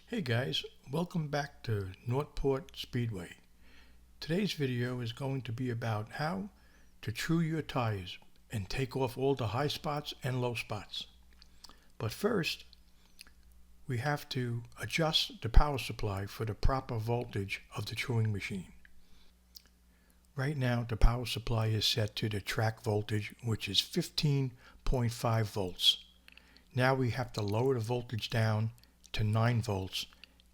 Hey guys, welcome back to Northport Speedway. Today's video is going to be about how to true your tires and take off all the high spots and low spots. But first, we have to adjust the power supply for the proper voltage of the truing machine. Right now, the power supply is set to the track voltage, which is 15.5 volts. Now we have to lower the voltage down to 9 volts.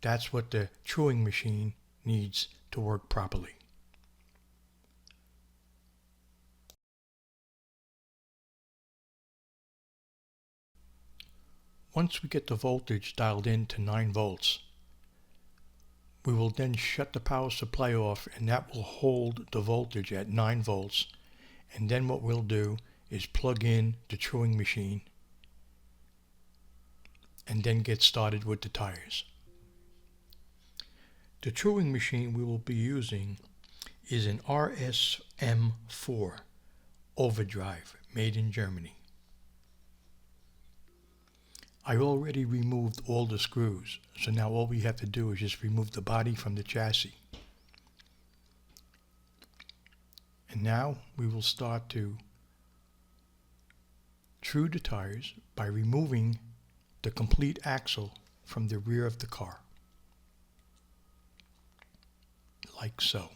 That's what the truing machine needs to work properly. Once we get the voltage dialed in to 9 volts, we will then shut the power supply off, and that will hold the voltage at 9 volts. And then what we'll do is plug in the truing machine and then get started with the tires. The truing machine we will be using is an RSM4 overdrive made in Germany. I already removed all the screws, so now all we have to do is just remove the body from the chassis. And now we will start to true the tires by removing the complete axle from the rear of the car, like so.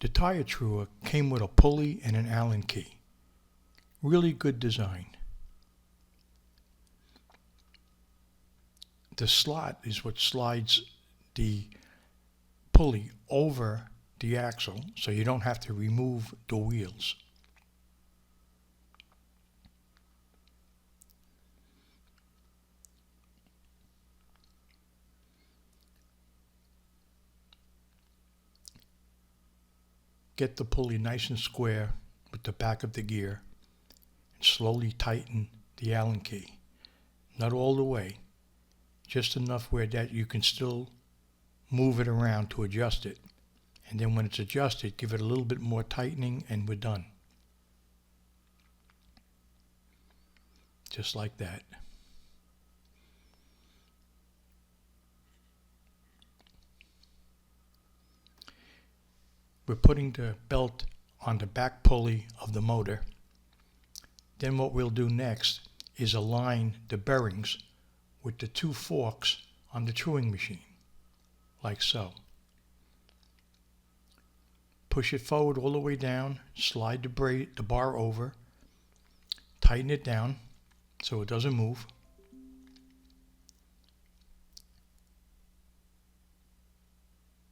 The tire truer came with a pulley and an Allen key. Really good design. The slot is what slides the pulley over the axle, so you don't have to remove the wheels. Get the pulley nice and square with the back of the gear and slowly tighten the Allen key. Not all the way, just enough where that you can still move it around to adjust it. And then when it's adjusted, give it a little bit more tightening and we're done. Just like that. We're putting the belt on the back pulley of the motor. Then what we'll do next is align the bearings with the two forks on the truing machine, like so. Push it forward all the way down, slide the bar over, tighten it down so it doesn't move.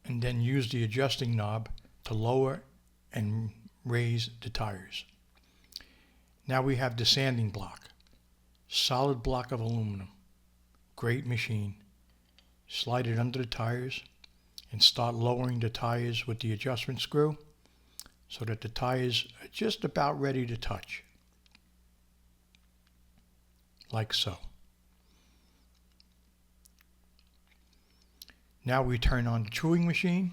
And then use the adjusting knob to lower and raise the tires. Now we have the sanding block. Solid block of aluminum. Great machine. Slide it under the tires and start lowering the tires with the adjustment screw so that the tires are just about ready to touch. Like so. Now we turn on the truing machine.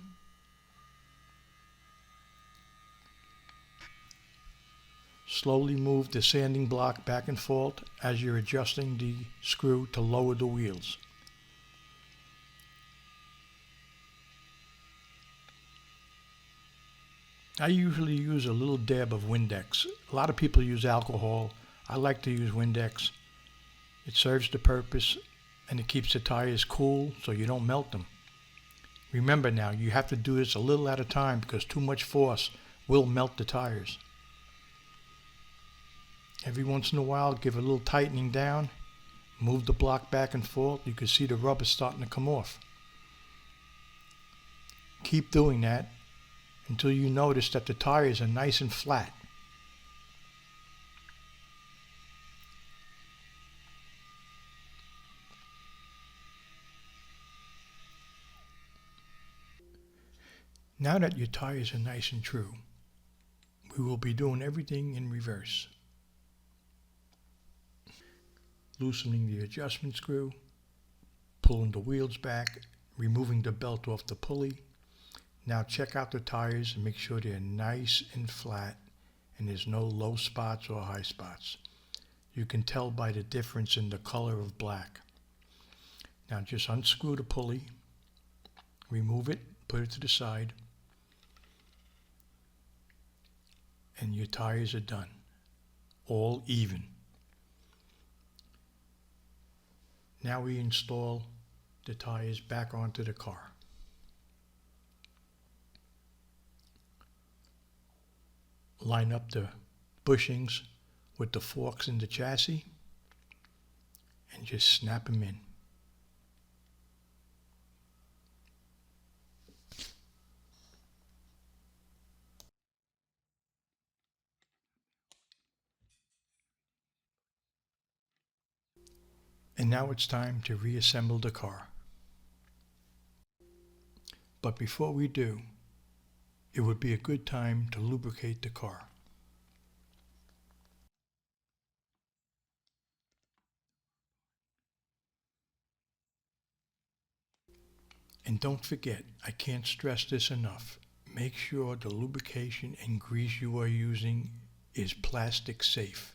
Slowly move the sanding block back and forth as you're adjusting the screw to lower the wheels. I usually use a little dab of Windex. A lot of people use alcohol. I like to use Windex. It serves the purpose and it keeps the tires cool so you don't melt them. Remember now, you have to do this a little at a time because too much force will melt the tires. Every once in a while, give a little tightening down, move the block back and forth. You can see the rubber starting to come off. Keep doing that until you notice that the tires are nice and flat. Now that your tires are nice and true, we will be doing everything in reverse. Loosening the adjustment screw, pulling the wheels back, removing the belt off the pulley. Now check out the tires and make sure they're nice and flat and there's no low spots or high spots. You can tell by the difference in the color of black. Now just unscrew the pulley, remove it, put it to the side, and your tires are done, all even. Now we install the tires back onto the car. Line up the bushings with the forks in the chassis and just snap them in. And now it's time to reassemble the car. But before we do, it would be a good time to lubricate the car. And don't forget, I can't stress this enough, make sure the lubrication and grease you are using is plastic safe.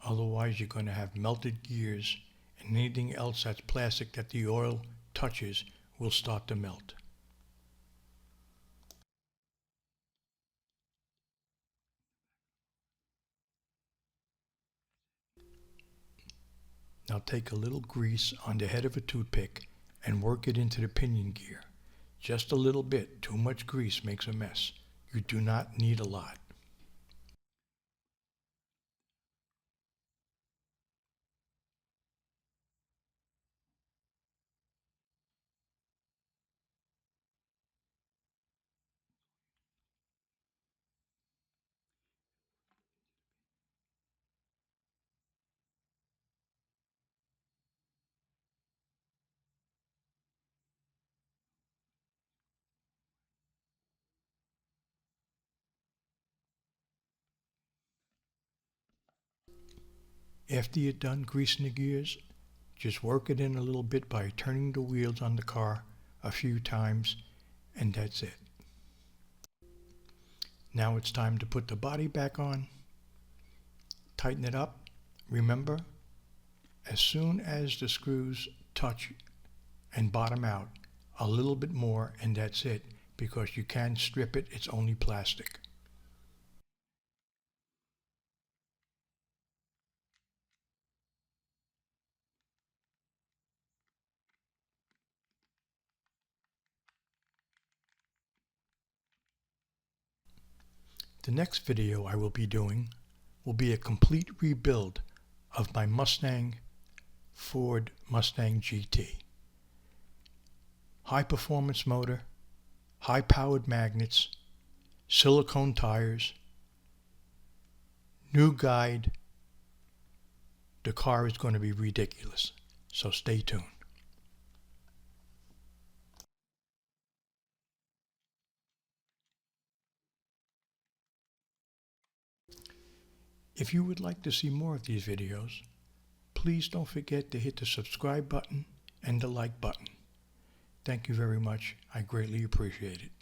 Otherwise, you're going to have melted gears, and anything else that's plastic that the oil touches will start to melt. Now take a little grease on the head of a toothpick and work it into the pinion gear. Just a little bit. Too much grease makes a mess. You do not need a lot. After you're done greasing the gears, just work it in a little bit by turning the wheels on the car a few times, and that's it. Now it's time to put the body back on, tighten it up. Remember, as soon as the screws touch and bottom out, a little bit more and that's it, because you can strip it, it's only plastic. The next video I will be doing will be a complete rebuild of my Ford Mustang GT. High performance motor, high powered magnets, silicone tires, new guide. The car is going to be ridiculous, so stay tuned. If you would like to see more of these videos, please don't forget to hit the subscribe button and the like button. Thank you very much. I greatly appreciate it.